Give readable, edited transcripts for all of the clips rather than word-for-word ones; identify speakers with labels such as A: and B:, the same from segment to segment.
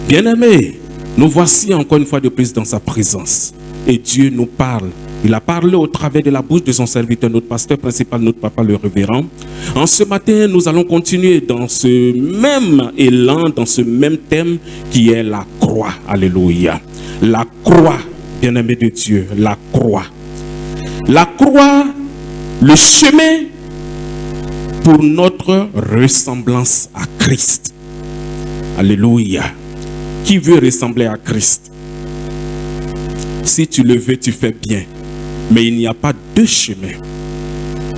A: Bien-aimés, nous voici encore une fois de plus dans sa présence. Et Dieu nous parle. Il a parlé au travers de la bouche de son serviteur, notre pasteur principal, notre papa le révérend. En ce matin, nous allons continuer dans ce même élan, dans ce même thème qui est la croix. Alléluia. La croix, bien-aimés de Dieu, la croix. La croix, le chemin pour notre ressemblance à Christ. Alléluia. Qui veut ressembler à Christ? Si tu le veux, tu fais bien. Mais il n'y a pas deux chemins.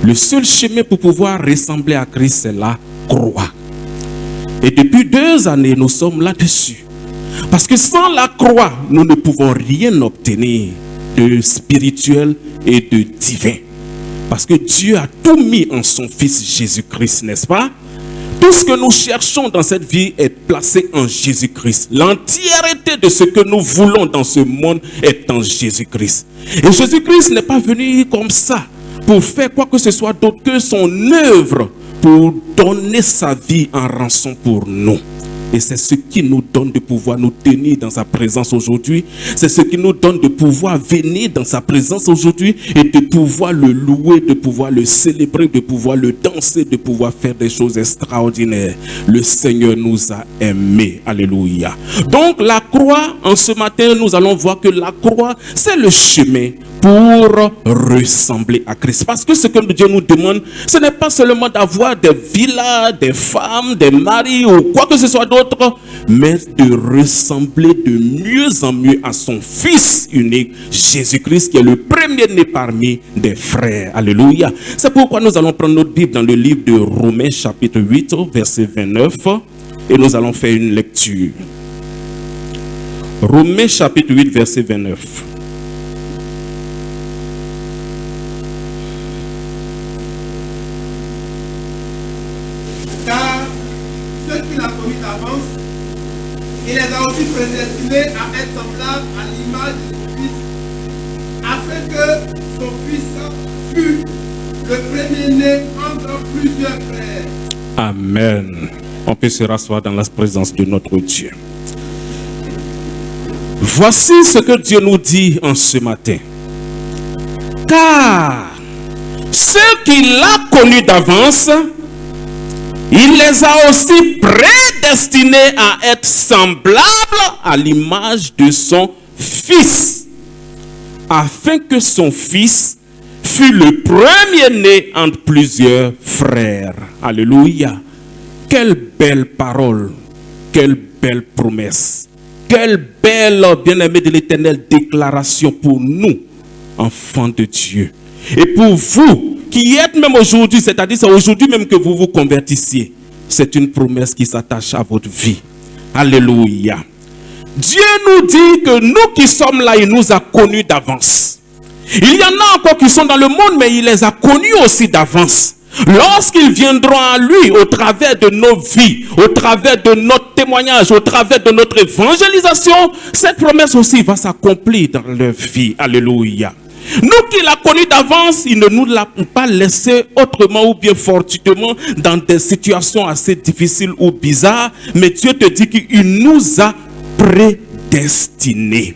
A: Le seul chemin pour pouvoir ressembler à Christ, c'est la croix. Et depuis 2 années, nous sommes là-dessus. Parce que sans la croix, nous ne pouvons rien obtenir de spirituel et de divin. Parce que Dieu a tout mis en son Fils Jésus-Christ, n'est-ce pas? Tout ce que nous cherchons dans cette vie est placé en Jésus-Christ. L'entièreté de ce que nous voulons dans ce monde est en Jésus-Christ. Et Jésus-Christ n'est pas venu comme ça pour faire quoi que ce soit d'autre que son œuvre pour donner sa vie en rançon pour nous. Et c'est ce qui nous donne de pouvoir nous tenir dans sa présence aujourd'hui. C'est ce qui nous donne de pouvoir venir dans sa présence aujourd'hui et de pouvoir le louer, de pouvoir le célébrer, de pouvoir le danser, de pouvoir faire des choses extraordinaires. Le Seigneur nous a aimés. Alléluia. Donc la croix, en ce matin, nous allons voir que la croix, c'est le chemin pour ressembler à Christ. Parce que ce que Dieu nous demande, ce n'est pas seulement d'avoir des villas, des femmes, des maris ou quoi que ce soit d'autre, mais de ressembler de mieux en mieux à son Fils unique, Jésus-Christ, qui est le premier-né parmi des frères. Alléluia. C'est pourquoi nous allons prendre notre Bible dans le livre de Romains chapitre 8, verset 29, et nous allons faire une lecture. Romains chapitre 8, verset 29.
B: Il les a aussi prédestinés à être semblables à l'image de son Fils, afin que son Fils fût le premier-né entre plusieurs frères.
A: Amen. On peut se rasseoir dans la présence de notre Dieu. Voici ce que Dieu nous dit en ce matin. Car ceux qu'il a connus d'avance, il les a aussi prédestinés à être semblables à l'image de son Fils, afin que son Fils fût le premier-né entre plusieurs frères. Alléluia. Quelle belle parole, quelle belle promesse, quelle belle, bien-aimé de l'Éternel, déclaration pour nous, enfants de Dieu. Et pour vous, qui êtes même aujourd'hui, c'est-à-dire c'est aujourd'hui même que vous vous convertissiez, c'est une promesse qui s'attache à votre vie. Alléluia. Dieu nous dit que nous qui sommes là, il nous a connus d'avance. Il y en a encore qui sont dans le monde, mais il les a connus aussi d'avance. Lorsqu'ils viendront à lui au travers de nos vies, au travers de notre témoignage, au travers de notre évangélisation, cette promesse aussi va s'accomplir dans leur vie. Alléluia. Nous qui l'a connu d'avance, il ne nous l'a pas laissé autrement ou bien fortuitement dans des situations assez difficiles ou bizarres, mais Dieu te dit qu'il nous a prédestinés.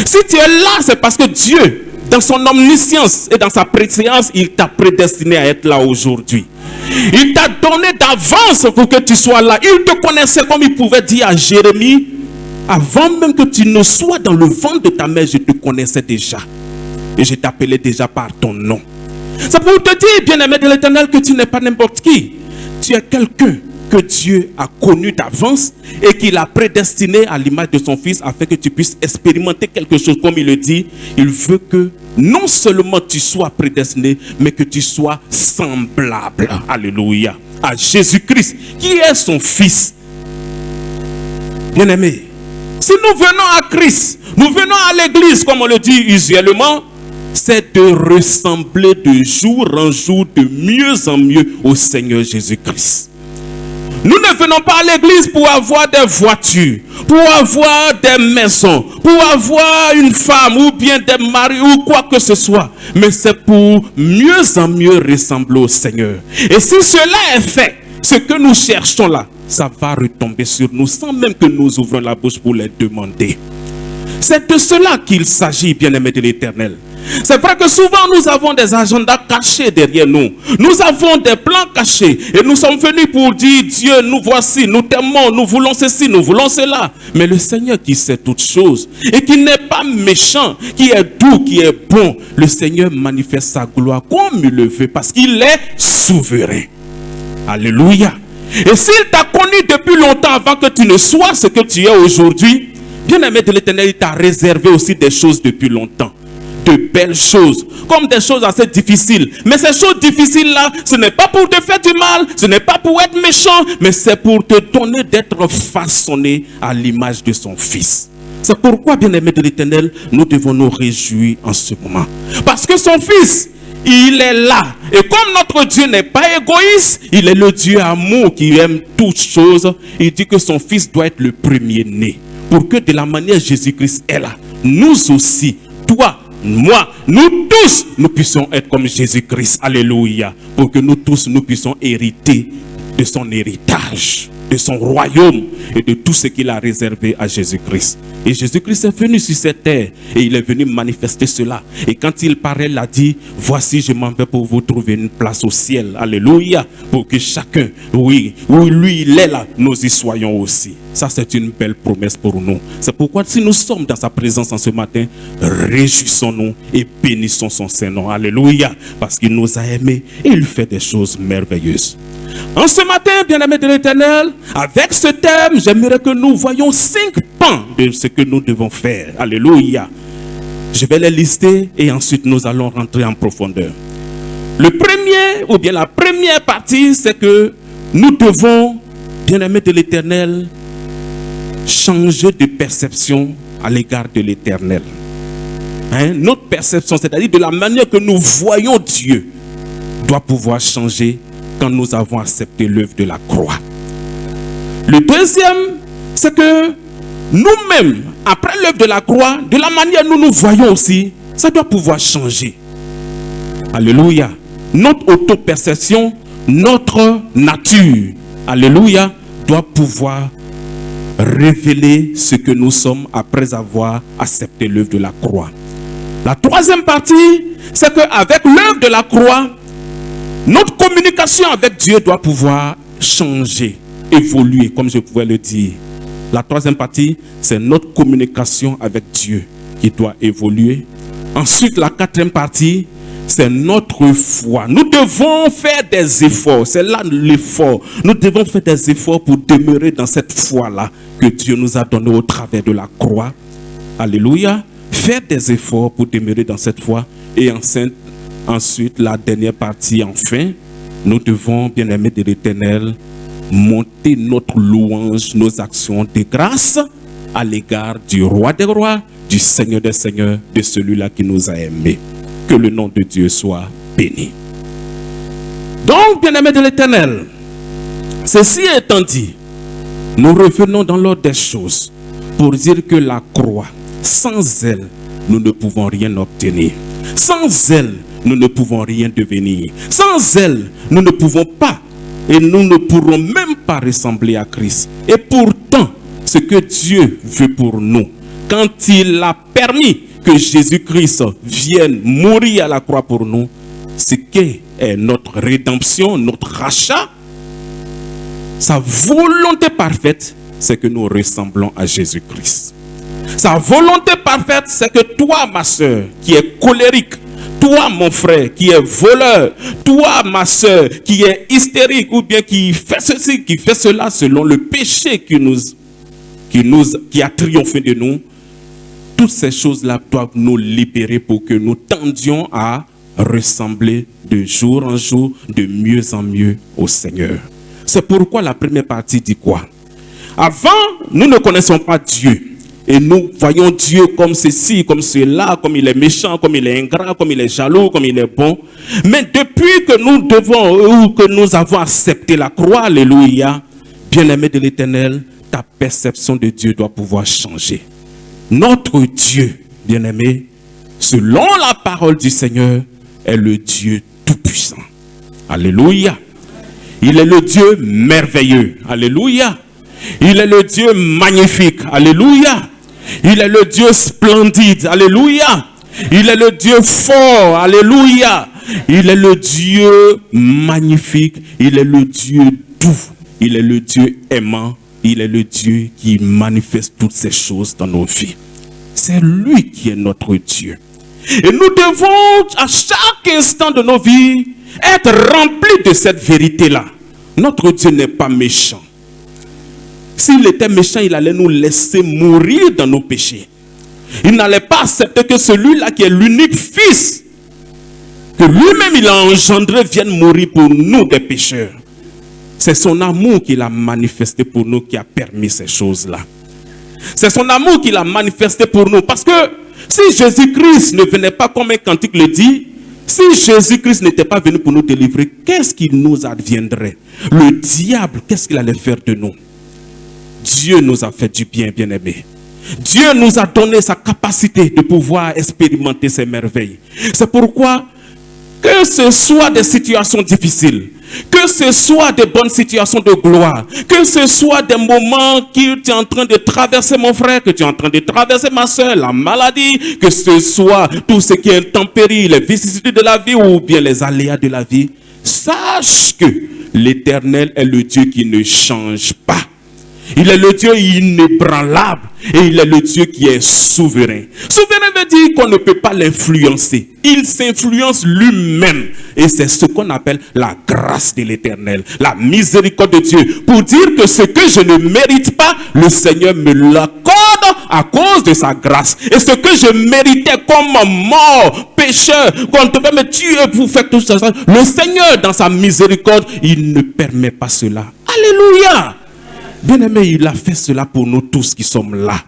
A: Si tu es là, c'est parce que Dieu, dans son omniscience et dans sa préscience, il t'a prédestiné à être là aujourd'hui. Il t'a donné d'avance pour que tu sois là. Il te connaissait, comme il pouvait dire à Jérémie, avant même que tu ne sois dans le ventre de ta mère, je te connaissais déjà. Et je t'appelais déjà par ton nom. C'est pour te dire, bien-aimé de l'Éternel, que tu n'es pas n'importe qui. Tu es quelqu'un que Dieu a connu d'avance et qu'il a prédestiné à l'image de son Fils afin que tu puisses expérimenter quelque chose. Comme il le dit, il veut que non seulement tu sois prédestiné, mais que tu sois semblable. Alléluia. À Jésus-Christ, qui est son Fils. Bien-aimé, si nous venons à Christ, nous venons à l'église, comme on le dit usuellement, c'est de ressembler de jour en jour, de mieux en mieux au Seigneur Jésus-Christ. Nous ne venons pas à l'église pour avoir des voitures, pour avoir des maisons, pour avoir une femme ou bien des maris ou quoi que ce soit. Mais c'est pour mieux en mieux ressembler au Seigneur. Et si cela est fait, ce que nous cherchons là, ça va retomber sur nous sans même que nous ouvrons la bouche pour les demander. C'est de cela qu'il s'agit, bien-aimés de l'Éternel. C'est vrai que souvent nous avons des agendas cachés derrière nous. Nous avons des plans cachés. Et nous sommes venus pour dire, Dieu, nous voici, nous t'aimons, nous voulons ceci, nous voulons cela. Mais le Seigneur qui sait toutes choses et qui n'est pas méchant, qui est doux, qui est bon, le Seigneur manifeste sa gloire comme il le veut parce qu'il est souverain. Alléluia. Et s'il t'a connu depuis longtemps avant que tu ne sois ce que tu es aujourd'hui, bien-aimé de l'Éternel, il t'a réservé aussi des choses depuis longtemps. De belles choses, comme des choses assez difficiles. Mais ces choses difficiles-là, ce n'est pas pour te faire du mal, ce n'est pas pour être méchant, mais c'est pour te donner d'être façonné à l'image de son Fils. C'est pourquoi, bien-aimé de l'Éternel, nous devons nous réjouir en ce moment. Parce que son Fils, il est là. Et comme notre Dieu n'est pas égoïste, il est le Dieu amour qui aime toutes choses. Il dit que son Fils doit être le premier-né. Pour que de la manière Jésus-Christ est là, nous aussi, toi, moi, nous tous, nous puissions être comme Jésus-Christ. Alléluia. Pour que nous tous, nous puissions hériter de son héritage, de son royaume et de tout ce qu'il a réservé à Jésus-Christ. Et Jésus-Christ est venu sur cette terre et il est venu manifester cela. Et quand il parlait, il a dit, voici, je m'en vais pour vous trouver une place au ciel. Alléluia. Pour que chacun, oui, où lui il est là, nous y soyons aussi. Ça, c'est une belle promesse pour nous. C'est pourquoi si nous sommes dans sa présence en ce matin, réjouissons-nous et bénissons son Saint-Nom. Alléluia. Parce qu'il nous a aimés et il fait des choses merveilleuses. En ce matin, bien-aimés de l'Éternel, avec ce thème, j'aimerais que nous voyions 5 pans de ce que nous devons faire. Alléluia. Je vais les lister et ensuite nous allons rentrer en profondeur. Le premier, ou bien la première partie, c'est que nous devons, bien-aimés de l'Éternel, changer de perception à l'égard de l'Éternel. Notre perception, c'est-à-dire de la manière que nous voyons Dieu, doit pouvoir changer quand nous avons accepté l'œuvre de la croix. Le deuxième, c'est que nous-mêmes, après l'œuvre de la croix, de la manière dont nous voyons aussi, ça doit pouvoir changer. Alléluia. Notre auto-perception, notre nature, alléluia, doit pouvoir révéler ce que nous sommes après avoir accepté l'œuvre de la croix. La troisième partie, c'est qu'avec l'œuvre de la croix, notre communication avec Dieu doit pouvoir changer, évoluer, comme je pouvais le dire. La troisième partie, c'est notre communication avec Dieu qui doit évoluer. Ensuite, la quatrième partie, c'est notre foi. Nous devons faire des efforts. C'est là l'effort. Nous devons faire des efforts pour demeurer dans cette foi-là que Dieu nous a donnée au travers de la croix. Alléluia. Faire des efforts pour demeurer dans cette foi. Et ensuite, la dernière partie, enfin, nous devons, bien-aimés de l'Éternel, monter notre louange, nos actions de grâce à l'égard du roi des rois, du Seigneur des seigneurs, de celui-là qui nous a aimés. Que le nom de Dieu soit béni. Donc, bien-aimés de l'Éternel, ceci étant dit, nous revenons dans l'ordre des choses pour dire que la croix, sans elle, nous ne pouvons rien obtenir. Sans elle, nous ne pouvons rien devenir. Sans elle, nous ne pouvons pas et nous ne pourrons même pas ressembler à Christ. Et pourtant, ce que Dieu veut pour nous, quand il a permis que Jésus-Christ vienne mourir à la croix pour nous, ce qu'est notre rédemption, notre rachat, sa volonté parfaite, c'est que nous ressemblons à Jésus-Christ. Sa volonté parfaite, c'est que toi, ma soeur, qui est colérique, toi, mon frère, qui est voleur, toi, ma soeur, qui est hystérique, ou bien qui fait ceci, qui fait cela, selon le péché qui a triomphé de nous, toutes ces choses-là doivent nous libérer pour que nous tendions à ressembler de jour en jour, de mieux en mieux au Seigneur. C'est pourquoi la première partie dit quoi? Avant, nous ne connaissons pas Dieu. Et nous voyons Dieu comme ceci, comme cela, comme il est méchant, comme il est ingrat, comme il est jaloux, comme il est bon. Mais depuis que nous devons, ou que nous avons accepté la croix, alléluia, bien-aimé de l'Éternel, ta perception de Dieu doit pouvoir changer. Notre Dieu, bien-aimé, selon la parole du Seigneur, est le Dieu tout-puissant. Alléluia. Il est le Dieu merveilleux. Alléluia. Il est le Dieu magnifique. Alléluia. Il est le Dieu splendide. Alléluia. Il est le Dieu fort. Alléluia. Il est le Dieu magnifique. Il est le Dieu doux. Il est le Dieu aimant. Il est le Dieu qui manifeste toutes ces choses dans nos vies. C'est lui qui est notre Dieu. Et nous devons à chaque instant de nos vies être remplis de cette vérité-là. Notre Dieu n'est pas méchant. S'il était méchant, il allait nous laisser mourir dans nos péchés. Il n'allait pas accepter que celui-là qui est l'unique fils, que lui-même il a engendré, vienne mourir pour nous des pécheurs. C'est son amour qu'il a manifesté pour nous qui a permis ces choses-là. C'est son amour qu'il a manifesté pour nous. Parce que si Jésus-Christ ne venait pas comme un cantique le dit, si Jésus-Christ n'était pas venu pour nous délivrer, qu'est-ce qu'il nous adviendrait? Le diable, qu'est-ce qu'il allait faire de nous? Dieu nous a fait du bien, bien-aimés. Dieu nous a donné sa capacité de pouvoir expérimenter ces merveilles. C'est pourquoi, que ce soit des situations difficiles, que ce soit des bonnes situations de gloire, que ce soit des moments que tu es en train de traverser, mon frère, que tu es en train de traverser, ma soeur, la maladie, que ce soit tout ce qui est intempérie, les vicissitudes de la vie ou bien les aléas de la vie, sache que l'Éternel est le Dieu qui ne change pas. Il est le Dieu inébranlable et il est le Dieu qui est souverain. Souverain veut dire qu'on ne peut pas l'influencer. Il s'influence lui-même. Et c'est ce qu'on appelle la grâce de l'Éternel, la miséricorde de Dieu. Pour dire que ce que je ne mérite pas, le Seigneur me l'accorde à cause de sa grâce. Et ce que je méritais comme mort, pécheur, qu'on devait me tuer pour faire tout ça, le Seigneur dans sa miséricorde, il ne permet pas cela. Alléluia! Bien-aimé, il a fait cela pour nous tous qui sommes là.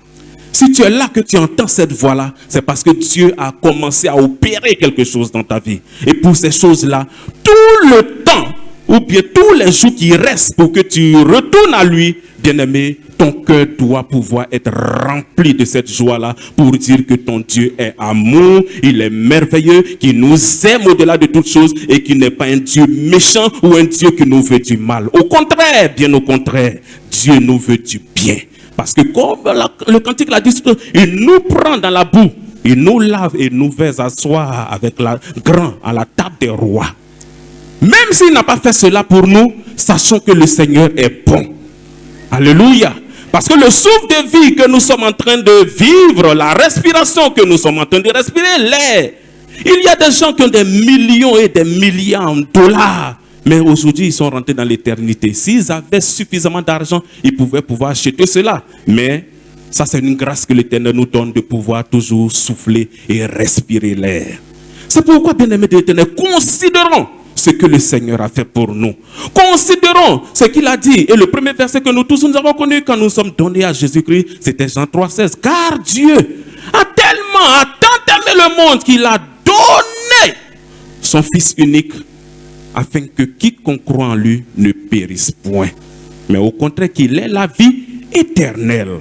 A: Si tu es là, que tu entends cette voix-là, c'est parce que Dieu a commencé à opérer quelque chose dans ta vie. Et pour ces choses-là, tout le temps, ou bien tous les jours qui restent pour que tu retournes à lui, bien-aimé, ton cœur doit pouvoir être rempli de cette joie-là pour dire que ton Dieu est amour, il est merveilleux, qu'il nous aime au-delà de toutes choses et qu'il n'est pas un Dieu méchant ou un Dieu qui nous veut du mal. Au contraire, bien au contraire, Dieu nous veut du bien. Parce que comme le cantique l'a dit, il nous prend dans la boue, il nous lave et nous fait asseoir avec la grand à la table des rois. Même s'il n'a pas fait cela pour nous, sachons que le Seigneur est bon. Alléluia. Parce que le souffle de vie que nous sommes en train de vivre, la respiration que nous sommes en train de respirer, l'air. Il y a des gens qui ont des millions et des milliards de dollars. Mais aujourd'hui, ils sont rentrés dans l'éternité. S'ils avaient suffisamment d'argent, ils pouvaient pouvoir acheter cela. Mais ça, c'est une grâce que l'Éternel nous donne de pouvoir toujours souffler et respirer l'air. C'est pourquoi, bien-aimés de l'Éternel, considérons ce que le Seigneur a fait pour nous. Considérons ce qu'il a dit. Et le premier verset que nous tous nous avons connu quand nous sommes donnés à Jésus-Christ, c'était Jean 3,16. Car Dieu a tant aimé le monde qu'il a donné son Fils unique, afin que quiconque croit en lui ne périsse point, mais au contraire qu'il ait la vie éternelle.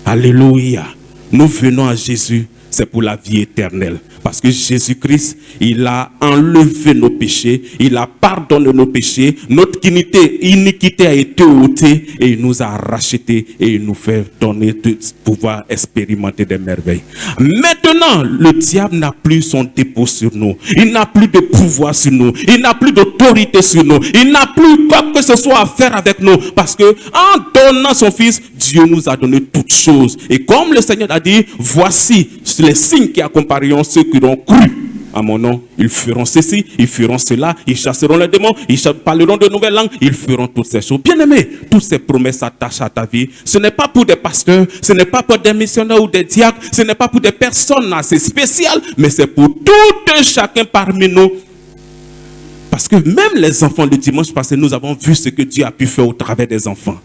A: Alléluia. Nous venons à Jésus, c'est pour la vie éternelle. Parce que Jésus-Christ, il a enlevé nos péchés, il a pardonné nos péchés, notre iniquité a été ôtée et il nous a rachetés et il nous fait donner de pouvoir expérimenter des merveilles. Maintenant, le diable n'a plus son dépôt sur nous, il n'a plus de pouvoir sur nous, il n'a plus d'autorité sur nous, il n'a plus quoi que ce soit à faire avec nous. Parce que en donnant son Fils, Dieu nous a donné toutes choses. Et comme le Seigneur a dit, voici les signes qui accompagneront ceux qui auront cru à mon nom. Ils feront ceci, ils feront cela, ils chasseront les démons, ils parleront de nouvelles langues, ils feront toutes ces choses. Bien-aimés, toutes ces promesses s'attachent à ta vie. Ce n'est pas pour des pasteurs, ce n'est pas pour des missionnaires ou des diacres, ce n'est pas pour des personnes assez spéciales, mais c'est pour tout un chacun parmi nous. Parce que même les enfants, le dimanche passé, nous avons vu ce que Dieu a pu faire au travers des enfants.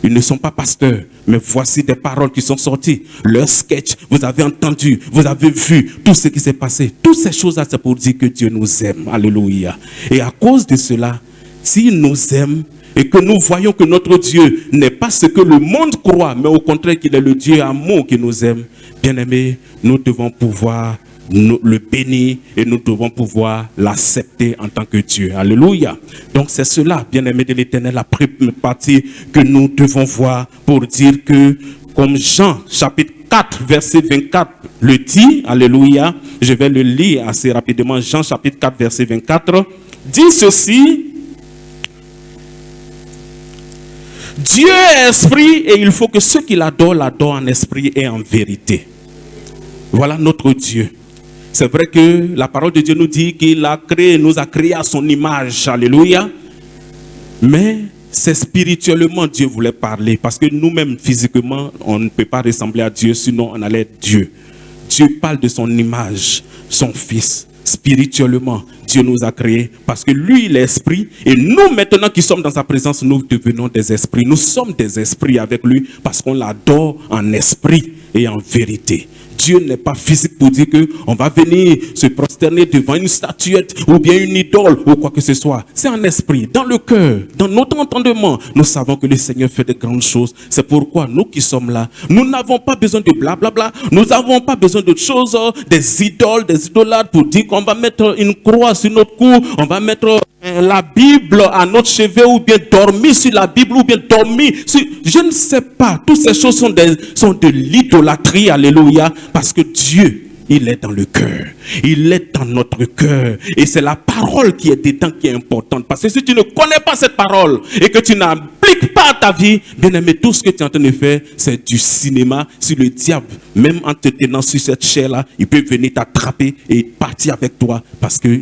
A: Ils ne sont pas pasteurs, mais voici des paroles qui sont sorties. Leur sketch, vous avez entendu, vous avez vu tout ce qui s'est passé. Toutes ces choses-là, c'est pour dire que Dieu nous aime. Alléluia. Et à cause de cela, s'il nous aime et que nous voyons que notre Dieu n'est pas ce que le monde croit, mais au contraire qu'il est le Dieu amour qui nous aime, bien-aimés, nous devons pouvoir le bénir et nous devons pouvoir l'accepter en tant que Dieu. Alléluia. Donc c'est cela, bien-aimés de l'Éternel, la première partie que nous devons voir pour dire que, comme Jean chapitre 4, verset 24 le dit, alléluia, je vais le lire assez rapidement, Jean chapitre 4, verset 24, dit ceci: Dieu est esprit et il faut que ceux qui l'adorent en esprit et en vérité. Voilà notre Dieu. C'est vrai que la parole de Dieu nous dit qu'il a créé, nous a créé à son image, alléluia. Mais c'est spirituellement Dieu voulait parler, parce que nous-mêmes physiquement, on ne peut pas ressembler à Dieu, sinon on allait être Dieu. Dieu parle de son image, son Fils. Spirituellement, Dieu nous a créés parce que lui, il est esprit. Et nous, maintenant qui sommes dans sa présence, nous devenons des esprits. Nous sommes des esprits avec lui parce qu'on l'adore en esprit et en vérité. Dieu n'est pas physique pour dire qu'on va venir se prosterner devant une statuette ou bien une idole ou quoi que ce soit. C'est en esprit, dans le cœur, dans notre entendement. Nous savons que le Seigneur fait de grandes choses. C'est pourquoi nous qui sommes là, nous n'avons pas besoin de blablabla. Nous n'avons pas besoin d'autre chose, des idoles, des idolâtres pour dire qu'on va mettre une croix sur notre cou, on va mettre la Bible à notre chevet ou bien dormir sur la Bible ou bien dormir sur... Je ne sais pas. Toutes ces choses sont de l'idolâtrie, alléluia, parce que Dieu, il est dans le cœur. Il est dans notre cœur. Et c'est la parole qui est dedans qui est importante. Parce que si tu ne connais pas cette parole et que tu n'appliques pas à ta vie, bien aimé, tout ce que tu es en train de faire, c'est du cinéma. Si le diable, même en te tenant sur cette chair-là, il peut venir t'attraper et partir avec toi parce que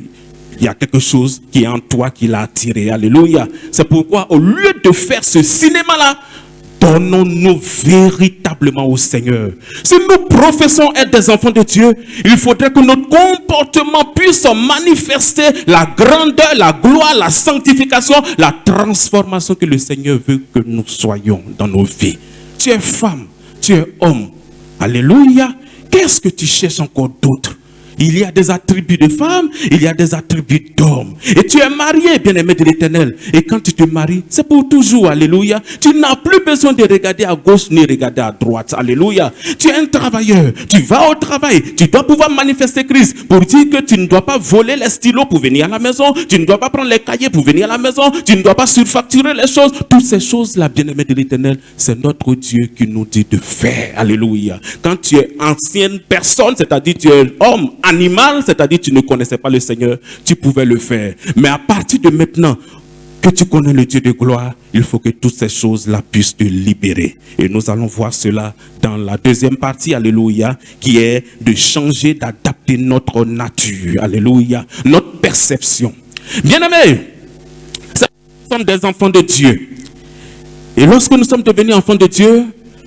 A: il y a quelque chose qui est en toi qui l'a attiré. Alléluia. C'est pourquoi, au lieu de faire ce cinéma-là, donnons-nous véritablement au Seigneur. Si nous professons être des enfants de Dieu, il faudrait que notre comportement puisse manifester la grandeur, la gloire, la sanctification, la transformation que le Seigneur veut que nous soyons dans nos vies. Tu es femme, tu es homme. Alléluia. Qu'est-ce que tu cherches encore d'autre? Il y a des attributs de femme, il y a des attributs d'homme. Et tu es marié, bien-aimé de l'Éternel. Et quand tu te maries, c'est pour toujours, alléluia. Tu n'as plus besoin de regarder à gauche ni regarder à droite, alléluia. Tu es un travailleur, tu vas au travail, tu dois pouvoir manifester Christ pour dire que tu ne dois pas voler les stylos pour venir à la maison, tu ne dois pas prendre les cahiers pour venir à la maison, tu ne dois pas surfacturer les choses. Toutes ces choses-là, bien-aimé de l'Éternel, c'est notre Dieu qui nous dit de faire, alléluia. Quand tu es ancienne personne, c'est-à-dire tu es homme, animal, c'est-à-dire tu ne connaissais pas le Seigneur, tu pouvais le faire. Mais à partir de maintenant que tu connais le Dieu de gloire, il faut que toutes ces choses-là puissent te libérer. Et nous allons voir cela dans la deuxième partie, alléluia, qui est de changer, d'adapter notre nature, alléluia, notre perception. Bien-aimés, nous sommes des enfants de Dieu. Et lorsque nous sommes devenus enfants de Dieu,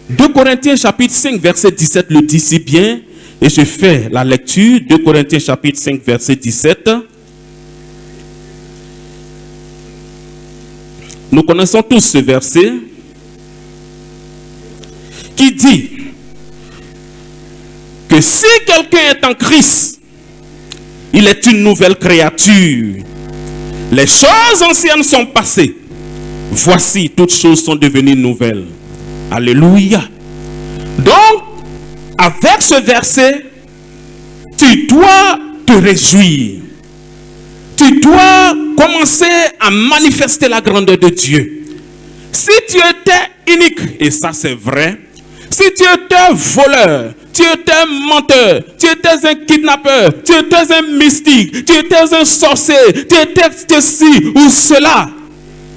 A: 2 Corinthiens chapitre 5, verset 17 le dit si bien. Et je fais la lecture, 2 Corinthiens chapitre 5, verset 17. Nous connaissons tous ce verset qui dit que si quelqu'un est en Christ, il est une nouvelle créature. Les choses anciennes sont passées. Voici, toutes choses sont devenues nouvelles. Alléluia. Donc, avec ce verset, tu dois te réjouir. Tu dois commencer à manifester la grandeur de Dieu. Si tu étais unique, et ça c'est vrai, si tu étais voleur, tu étais un menteur, tu étais un kidnappeur, tu étais un mystique, tu étais un sorcier, tu étais ceci ou cela,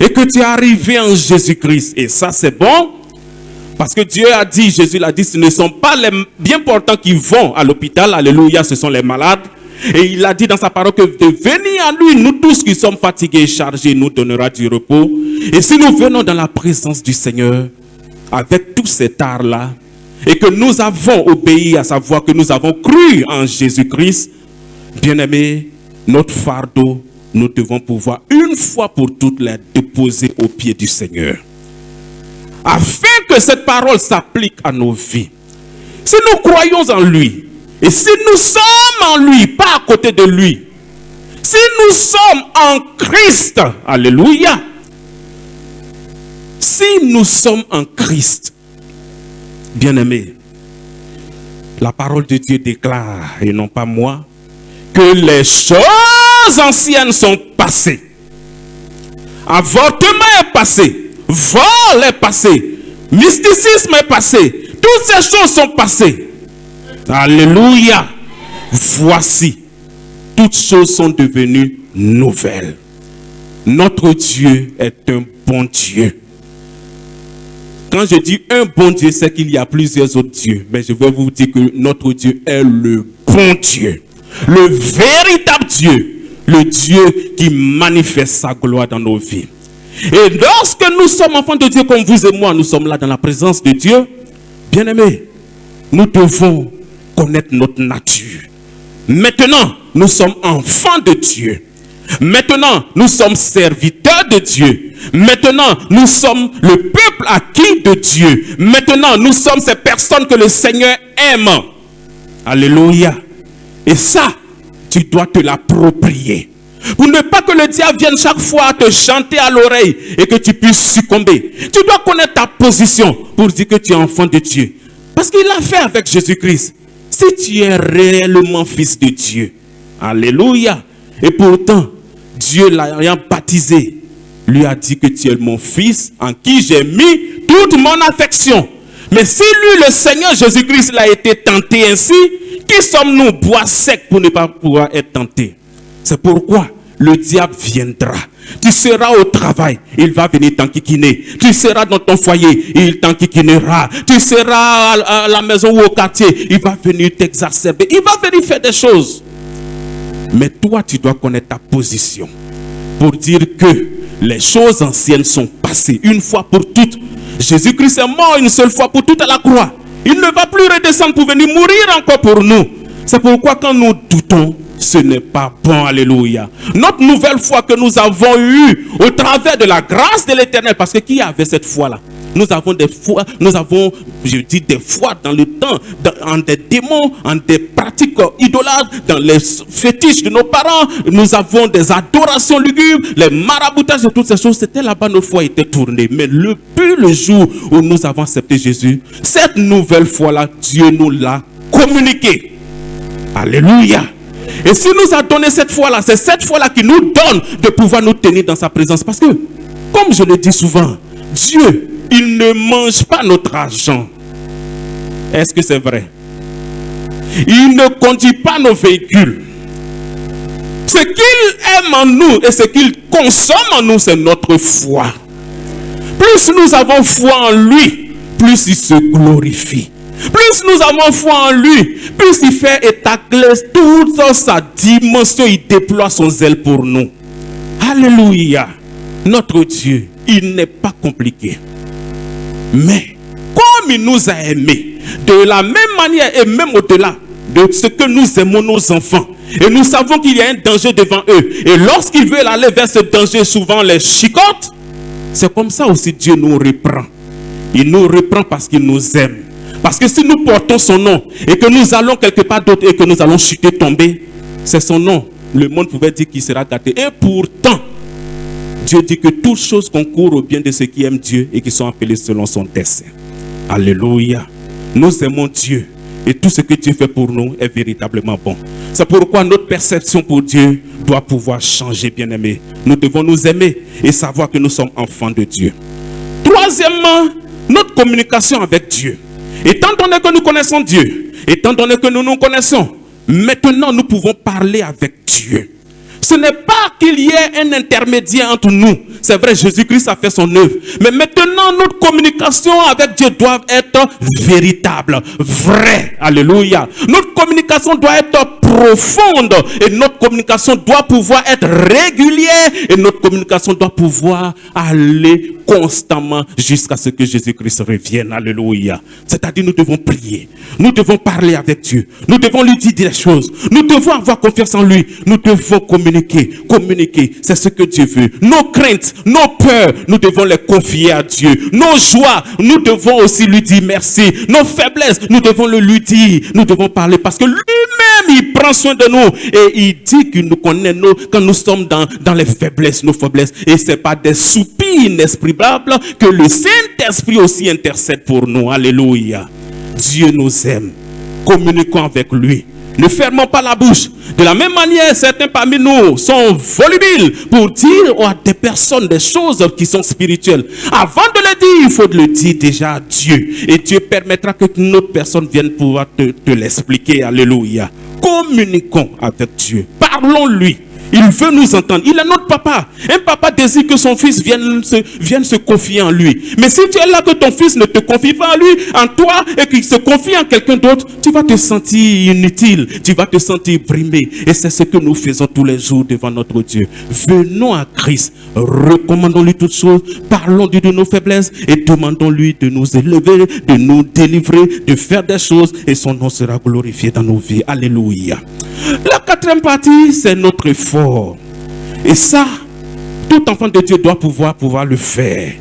A: et que tu es arrivé en Jésus-Christ, et ça c'est bon, parce que Dieu a dit, Jésus l'a dit, ce ne sont pas les bien portants qui vont à l'hôpital, alléluia, ce sont les malades. Et il a dit dans sa parole que de venir à lui, nous tous qui sommes fatigués et chargés, nous donnera du repos. Et si nous venons dans la présence du Seigneur, avec tout cet art-là, et que nous avons obéi, à savoir que nous avons cru en Jésus-Christ, bien-aimés, notre fardeau, nous devons pouvoir une fois pour toutes les déposer aux pieds du Seigneur. Afin que cette parole s'applique à nos vies. Si nous croyons en lui, et si nous sommes en lui, pas à côté de lui, si nous sommes en Christ, alléluia, si nous sommes en Christ, bien-aimés, La parole de Dieu déclare, et non pas moi, que les choses anciennes sont passées. Avortement est passé, vol est passé, mysticisme est passé. Toutes ces choses sont passées. Alléluia. Voici, toutes choses sont devenues nouvelles. Notre Dieu est un bon Dieu. Quand je dis un bon Dieu, c'est qu'il y a plusieurs autres dieux. Mais je vais vous dire que notre Dieu est le bon Dieu. Le véritable Dieu. Le Dieu qui manifeste sa gloire dans nos vies. Et lorsque nous sommes enfants de Dieu, comme vous et moi, nous sommes là dans la présence de Dieu, bien-aimés, nous devons connaître notre nature. Maintenant, nous sommes enfants de Dieu. Maintenant, nous sommes serviteurs de Dieu. Maintenant, nous sommes le peuple acquis de Dieu. Maintenant, nous sommes ces personnes que le Seigneur aime. Alléluia. Et ça, tu dois te l'approprier. Pour ne pas que le diable vienne chaque fois te chanter à l'oreille et que tu puisses succomber. Tu dois connaître ta position pour dire que tu es enfant de Dieu. Parce qu'il l'a fait avec Jésus-Christ. Si tu es réellement fils de Dieu. Alléluia. Et pourtant, Dieu l'ayant baptisé, lui a dit que tu es mon fils en qui j'ai mis toute mon affection. Mais si lui, le Seigneur Jésus-Christ, l'a été tenté ainsi, qui sommes-nous, bois secs, pour ne pas pouvoir être tentés? C'est pourquoi le diable viendra. Tu seras au travail, il va venir t'enquiquiner. Tu seras dans ton foyer, il t'enquiquinera. Tu seras à la maison ou au quartier, il va venir t'exacerber. Il va venir faire des choses. Mais toi, tu dois connaître ta position pour dire que les choses anciennes sont passées une fois pour toutes. Jésus-Christ est mort une seule fois pour toutes à la croix. Il ne va plus redescendre pour venir mourir encore pour nous. C'est pourquoi quand nous doutons, ce n'est pas bon. Alléluia. Notre nouvelle foi que nous avons eue au travers de la grâce de l'Éternel, parce que qui avait cette foi-là? Nous avons des foi, nous avons, je dis, des foi dans le temps, en des démons, en des pratiques idolâtres, dans les fétiches de nos parents. Nous avons des adorations lugubres, les maraboutages de toutes ces choses. C'était là-bas notre foi était tournée. Mais le jour où nous avons accepté Jésus, cette nouvelle foi-là, Dieu nous l'a communiquée. Alléluia. Et s'il nous a donné cette foi-là, c'est cette foi-là qui nous donne de pouvoir nous tenir dans sa présence. Parce que, comme je le dis souvent, Dieu, il ne mange pas notre argent. Est-ce que c'est vrai? Il ne conduit pas nos véhicules. Ce qu'il aime en nous et ce qu'il consomme en nous, c'est notre foi. Plus nous avons foi en lui, plus il se glorifie. Plus nous avons foi en lui, plus il fait étacler toute sa dimension, il déploie son zèle pour nous. Alléluia. Notre Dieu, il n'est pas compliqué. Mais comme il nous a aimés, de la même manière et même au-delà de ce que nous aimons nos enfants, et nous savons qu'il y a un danger devant eux, et lorsqu'ils veulent aller vers ce danger, souvent les chicotent. C'est comme ça aussi Dieu nous reprend. Il nous reprend parce qu'il nous aime. Parce que si nous portons son nom et que nous allons quelque part d'autre et que nous allons chuter, tomber, c'est son nom. Le monde pouvait dire qu'il sera gâté. Et pourtant, Dieu dit que toutes choses concourent au bien de ceux qui aiment Dieu et qui sont appelés selon son dessein. Alléluia. Nous aimons Dieu et tout ce que Dieu fait pour nous est véritablement bon. C'est pourquoi notre perception pour Dieu doit pouvoir changer, bien-aimés. Nous devons nous aimer et savoir que nous sommes enfants de Dieu. Troisièmement, notre communication avec Dieu. Étant donné que nous connaissons Dieu, étant donné que nous nous connaissons, maintenant nous pouvons parler avec Dieu. Ce n'est pas qu'il y ait un intermédiaire entre nous. C'est vrai, Jésus-Christ a fait son œuvre. Mais maintenant, notre communication avec Dieu doit être véritable, vraie. Alléluia. Notre communication doit être profonde. Et notre communication doit pouvoir être régulière. Et notre communication doit pouvoir aller constamment jusqu'à ce que Jésus-Christ revienne. Alléluia. C'est-à-dire, nous devons prier. Nous devons parler avec Dieu. Nous devons lui dire des choses. Nous devons avoir confiance en lui. Nous devons communiquer. C'est ce que Dieu veut. Nos craintes, nos peurs, nous devons les confier à Dieu. Nos joies, nous devons aussi lui dire merci. Nos faiblesses, nous devons le lui dire. Nous devons parler parce que lui-même, il prend soin de nous. Et il dit qu'il nous connaît quand nous sommes dans les faiblesses, nos faiblesses. Et ce n'est pas des soupirs inexprimables que le Saint-Esprit aussi intercède pour nous. Alléluia. Dieu nous aime. Communiquons avec lui. Ne fermons pas la bouche. De la même manière, certains parmi nous sont volubiles pour dire à des personnes des choses qui sont spirituelles. Avant de le dire, il faut le dire déjà à Dieu. Et Dieu permettra que une autre personne vienne pouvoir te l'expliquer. Alléluia. Communiquons avec Dieu. Parlons-lui. Il veut nous entendre. Il est notre papa. Un papa désire que son fils vienne se confier en lui. Mais si tu es là que ton fils ne te confie pas en lui, en toi, et qu'il se confie en quelqu'un d'autre, tu vas te sentir inutile. Tu vas te sentir brimé. Et c'est ce que nous faisons tous les jours devant notre Dieu. Venons à Christ. Recommandons-lui toutes choses. Parlons-lui de nos faiblesses et demandons-lui de nous élever, de nous délivrer, de faire des choses. Et son nom sera glorifié dans nos vies. Alléluia. La quatrième partie, c'est notre effort. Et ça, tout enfant de Dieu doit pouvoir le faire.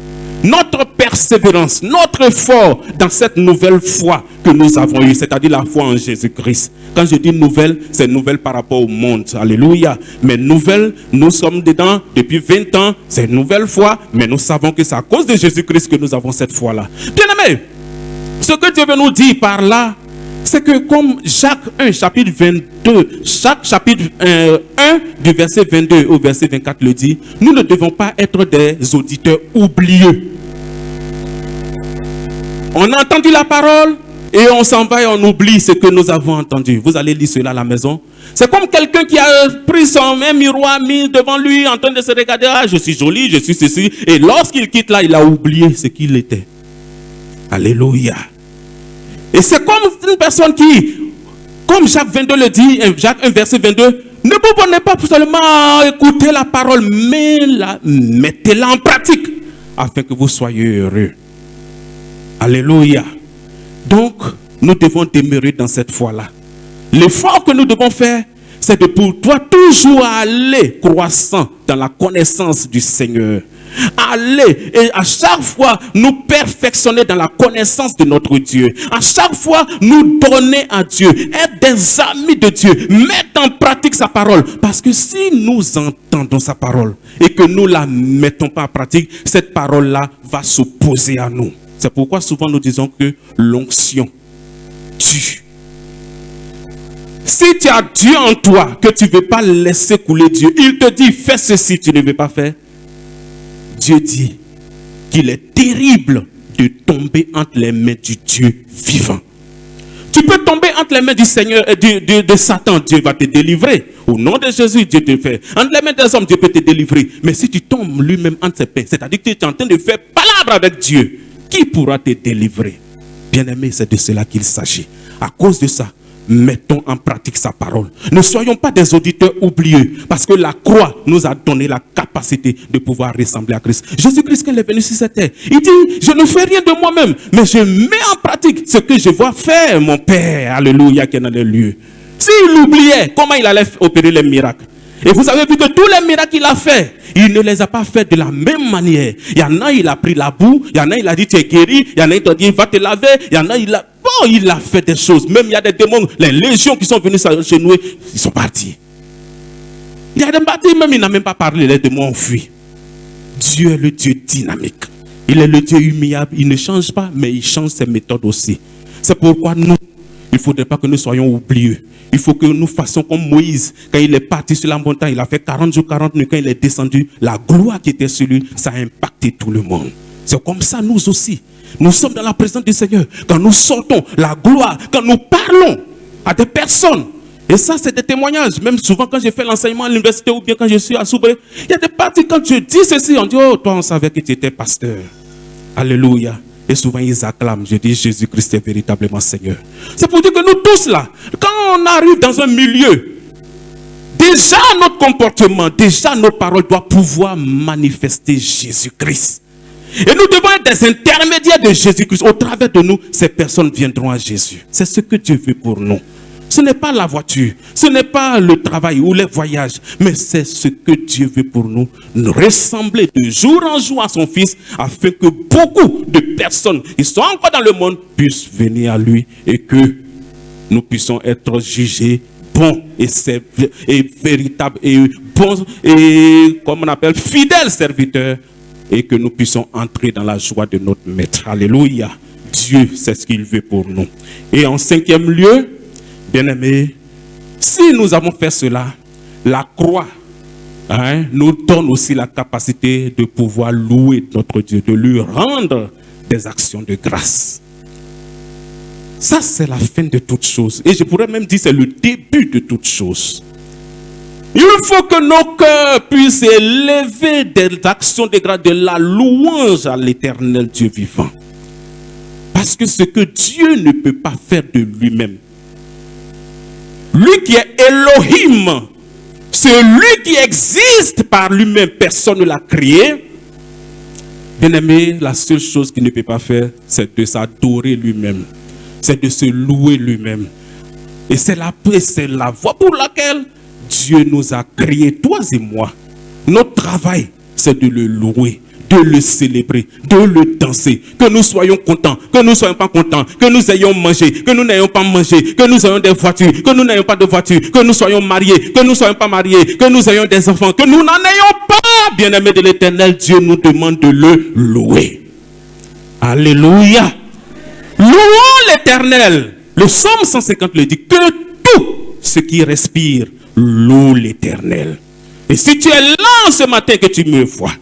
A: Notre persévérance, notre effort dans cette nouvelle foi que nous avons eue, c'est-à-dire la foi en Jésus-Christ. Quand je dis nouvelle, c'est nouvelle par rapport au monde. Alléluia. Mais nouvelle, nous sommes dedans depuis 20 ans. C'est une nouvelle foi, mais nous savons que c'est à cause de Jésus-Christ que nous avons cette foi-là. Bien-aimés, ce que Dieu veut nous dire par là, c'est que comme Jacques 1, chapitre 22, chapitre 1 du verset 22 au verset 24 le dit, nous ne devons pas être des auditeurs oublieux. On a entendu la parole et on s'en va et on oublie ce que nous avons entendu. Vous allez lire cela à la maison. C'est comme quelqu'un qui a pris son même miroir, mis devant lui, en train de se regarder. Ah, je suis joli, je suis ceci. Et lorsqu'il quitte là, il a oublié ce qu'il était. Alléluia. Et c'est comme une personne qui, comme Jacques 22 le dit, Jacques 1 verset 22, ne vous prenez pas seulement à écouter la parole, mais mettez-la en pratique afin que vous soyez heureux. Alléluia. Donc, nous devons demeurer dans cette foi-là. L'effort que nous devons faire, c'est de pouvoir toujours aller croissant dans la connaissance du Seigneur. Aller et à chaque fois nous perfectionner dans la connaissance de notre Dieu. À chaque fois nous donner à Dieu, être des amis de Dieu, mettre en pratique sa parole. Parce que si nous entendons sa parole et que nous la mettons pas en pratique, cette parole-là va s'opposer à nous. C'est pourquoi souvent nous disons que l'onction tue. Si tu as Dieu en toi, que tu ne veux pas laisser couler Dieu, il te dit fais ceci, tu ne veux pas faire. Dieu dit qu'il est terrible de tomber entre les mains du Dieu vivant. Tu peux tomber entre les mains du Seigneur, de Satan, Dieu va te délivrer. Au nom de Jésus, Dieu te fait. Entre les mains des hommes, Dieu peut te délivrer. Mais si tu tombes lui-même entre ses mains, c'est-à-dire que tu es en train de faire palabre avec Dieu, qui pourra te délivrer? Bien-aimé, c'est de cela qu'il s'agit. À cause de ça, mettons en pratique sa parole. Ne soyons pas des auditeurs oublieux, parce que la croix nous a donné la capacité de pouvoir ressembler à Christ. Jésus-Christ, quand il est venu sur cette terre, il dit, je ne fais rien de moi-même, mais je mets en pratique ce que je vois faire mon Père, alléluia, qui est dans les lieux. S'il oubliait, comment il allait opérer les miracles? Et vous avez vu que tous les miracles qu'il a fait, il ne les a pas fait de la même manière. Il y en a, il a pris la boue. Il y en a, il a dit, tu es guéri. Il y en a, il t'a dit, va te laver. Il y en a, il a fait des choses. Même il y a des démons, les légions qui sont venus s'agenouiller, ils sont partis. Il y a des bâtiments, même il n'a même pas parlé, les démons ont fui. Dieu est le Dieu dynamique. Il est le Dieu humiliable. Il ne change pas, mais il change ses méthodes aussi. C'est pourquoi nous, il ne faudrait pas que nous soyons oublieux. Il faut que nous fassions comme Moïse. Quand il est parti sur la montagne, il a fait 40 jours, 40 nuits. Quand il est descendu, la gloire qui était sur lui, ça a impacté tout le monde. C'est comme ça, nous aussi. Nous sommes dans la présence du Seigneur. Quand nous sortons, la gloire, quand nous parlons à des personnes. Et ça, c'est des témoignages. Même souvent, quand j'ai fait l'enseignement à l'université ou bien quand je suis à Soubré, il y a des parties, quand je dis ceci, on dit, oh, toi, on savait que tu étais pasteur. Alléluia. Et souvent, ils acclament. Je dis, Jésus-Christ est véritablement Seigneur. C'est pour dire que nous tous là, quand on arrive dans un milieu, déjà notre comportement, déjà nos paroles doivent pouvoir manifester Jésus-Christ. Et nous devons être des intermédiaires de Jésus-Christ. Au travers de nous, ces personnes viendront à Jésus. C'est ce que Dieu veut pour nous. Ce n'est pas la voiture, ce n'est pas le travail ou les voyages, mais c'est ce que Dieu veut pour nous, nous ressembler de jour en jour à son Fils, afin que beaucoup de personnes qui sont encore dans le monde puissent venir à lui et que nous puissions être jugés bons et véritables et bons et, comme on appelle, fidèles serviteurs, et que nous puissions entrer dans la joie de notre Maître. Alléluia. Dieu sait ce qu'il veut pour nous. Et en cinquième lieu, bien-aimés, si nous avons fait cela, la croix nous donne aussi la capacité de pouvoir louer notre Dieu, de lui rendre des actions de grâce. Ça, c'est la fin de toutes choses. Et je pourrais même dire que c'est le début de toutes choses. Il faut que nos cœurs puissent élever des actions de grâce, de la louange à l'Éternel Dieu vivant. Parce que ce que Dieu ne peut pas faire de lui-même, lui qui est Elohim, celui qui existe par lui-même, personne ne l'a créé. Bien aimé, la seule chose qu'il ne peut pas faire, c'est de s'adorer lui-même. C'est de se louer lui-même. Et c'est la voie pour laquelle Dieu nous a créés, toi et moi. Notre travail, c'est de le louer, de le célébrer, de le danser. Que nous soyons contents, que nous ne soyons pas contents, que nous ayons mangé, que nous n'ayons pas mangé, que nous ayons des voitures, que nous n'ayons pas de voitures, que nous soyons mariés, que nous ne soyons pas mariés, que nous ayons des enfants, que nous n'en ayons pas. Bien-aimés de l'Éternel, Dieu nous demande de le louer. Alléluia. Louons l'Éternel. Le psaume 150 le dit, que tout ce qui respire loue l'Éternel. Et si tu es là ce matin que tu me vois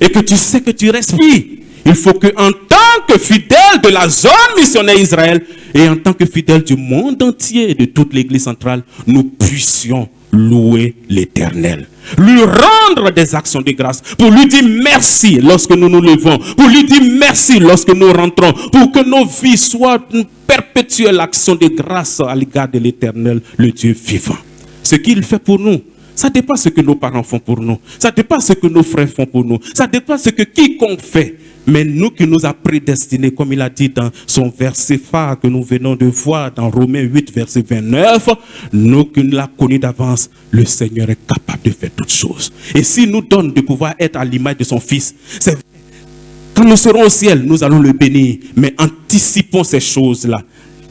A: et que tu sais que tu respires, il faut que en tant que fidèle de la zone missionnaire Israël et en tant que fidèle du monde entier et de toute l'église centrale, nous puissions louer l'Éternel, lui rendre des actions de grâce, pour lui dire merci lorsque nous nous levons, pour lui dire merci lorsque nous rentrons, pour que nos vies soient une perpétuelle action de grâce à l'égard de l'Éternel, le Dieu vivant. Ce qu'il fait pour nous, ça dépasse ce que nos parents font pour nous, ça dépasse ce que nos frères font pour nous, ça dépasse ce que quiconque fait. Mais nous qui nous a prédestinés, comme il a dit dans son verset phare que nous venons de voir dans Romains 8, verset 29, nous qui nous l'avons connu d'avance, le Seigneur est capable de faire toutes choses. Et s'il nous donne de pouvoir être à l'image de son Fils, c'est vrai. Quand nous serons au ciel, nous allons le bénir. Mais anticipons ces choses-là.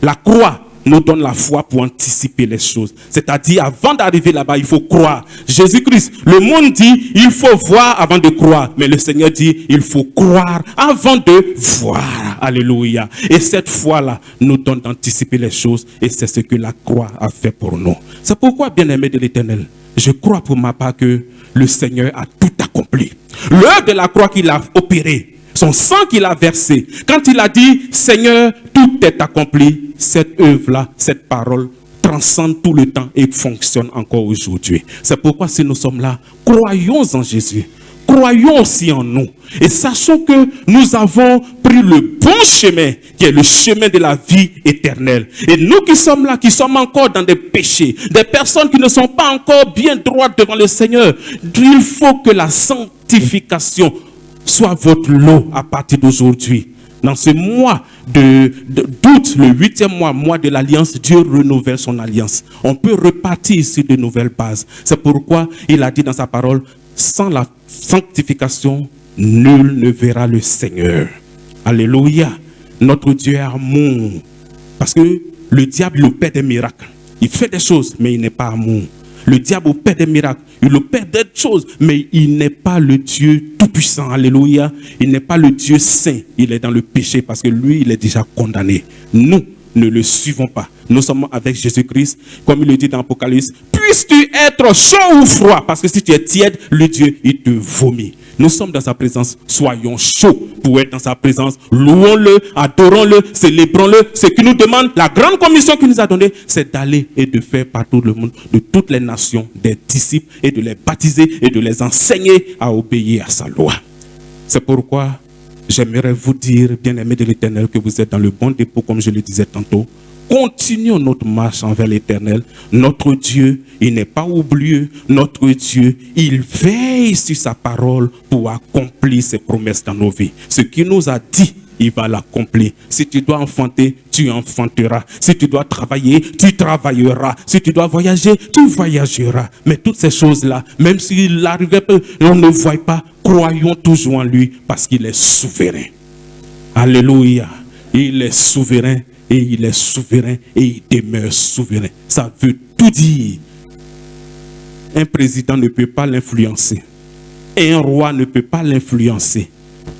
A: La croix nous donne la foi pour anticiper les choses. C'est-à-dire, avant d'arriver là-bas, il faut croire. Jésus-Christ, le monde dit, il faut voir avant de croire. Mais le Seigneur dit, il faut croire avant de voir. Alléluia. Et cette foi-là nous donne d'anticiper les choses. Et c'est ce que la croix a fait pour nous. C'est pourquoi, bien-aimé de l'Éternel, je crois pour ma part que le Seigneur a tout accompli. L'œuvre de la croix qu'il a opérée, son sang qu'il a versé, quand il a dit, Seigneur, tout est accompli, cette œuvre-là, cette parole transcende tout le temps et fonctionne encore aujourd'hui. C'est pourquoi si nous sommes là, croyons en Jésus, croyons aussi en nous et sachons que nous avons pris le bon chemin qui est le chemin de la vie éternelle. Et nous qui sommes là, qui sommes encore dans des péchés, des personnes qui ne sont pas encore bien droites devant le Seigneur, il faut que la sanctification soit votre lot à partir d'aujourd'hui. Dans ce mois d'août, le 8e mois de l'alliance, Dieu renouvelle son alliance. On peut repartir sur de nouvelles bases. C'est pourquoi il a dit dans sa parole, sans la sanctification, nul ne verra le Seigneur. Alléluia. Notre Dieu est amour. Parce que le diable opère des miracles. Il fait des choses, mais il n'est pas amour. Le diable opère des miracles, il opère des choses, mais il n'est pas le Dieu tout-puissant. Alléluia. Il n'est pas le Dieu saint. Il est dans le péché parce que lui, il est déjà condamné. Nous ne le suivons pas. Nous sommes avec Jésus-Christ, comme il le dit dans l'Apocalypse. Puisses-tu être chaud ou froid? Parce que si tu es tiède, le Dieu, il te vomit. Nous sommes dans sa présence, soyons chauds pour être dans sa présence. Louons-le, adorons-le, célébrons-le. Ce qu'il nous demande, la grande commission qu'il nous a donnée, c'est d'aller et de faire par tout le monde, de toutes les nations, des disciples, et de les baptiser et de les enseigner à obéir à sa loi. C'est pourquoi j'aimerais vous dire, bien-aimés de l'Éternel, que vous êtes dans le bon dépôt, comme je le disais tantôt. Continuons notre marche envers l'Éternel. Notre Dieu, il n'est pas oublieux. Notre Dieu, il veille sur sa parole pour accomplir ses promesses dans nos vies. Ce qu'il nous a dit, il va l'accomplir. Si tu dois enfanter, tu enfanteras. Si tu dois travailler, tu travailleras. Si tu dois voyager, tu voyageras. Mais toutes ces choses-là, même s'il arrivait, on ne voit pas, croyons toujours en lui parce qu'il est souverain. Alléluia. Il est souverain. Et il est souverain et il demeure souverain. Ça veut tout dire. Un président ne peut pas l'influencer. Et un roi ne peut pas l'influencer.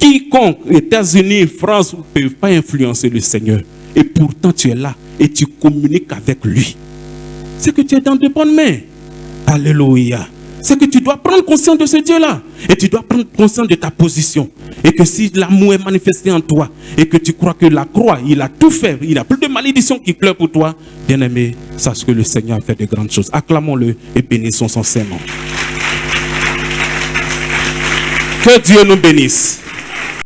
A: Quiconque, États-Unis, France, ne peuvent pas influencer le Seigneur. Et pourtant, tu es là et tu communiques avec lui. C'est que tu es dans de bonnes mains. Alléluia. C'est que tu dois prendre conscience de ce Dieu-là. Et tu dois prendre conscience de ta position. Et que si l'amour est manifesté en toi, et que tu crois que la croix, il a tout fait, il n'a plus de malédiction qui pleure pour toi, bien-aimé, sache que le Seigneur a fait de grandes choses. Acclamons-le et bénissons son Saint-Nom. Que Dieu nous bénisse.